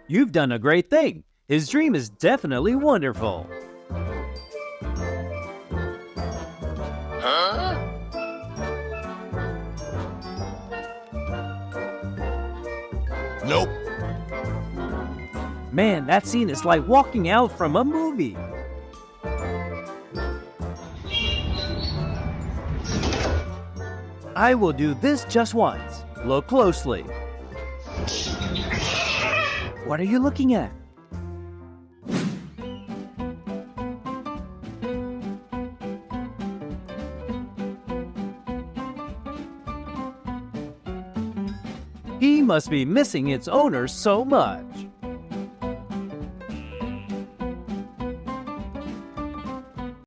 You've done a great thing. His dream is definitely wonderful. Huh? Nope. Man, that scene is like walking out from a movie. I will do this just once. Look closely. What are you looking at? He must be missing its owner so much.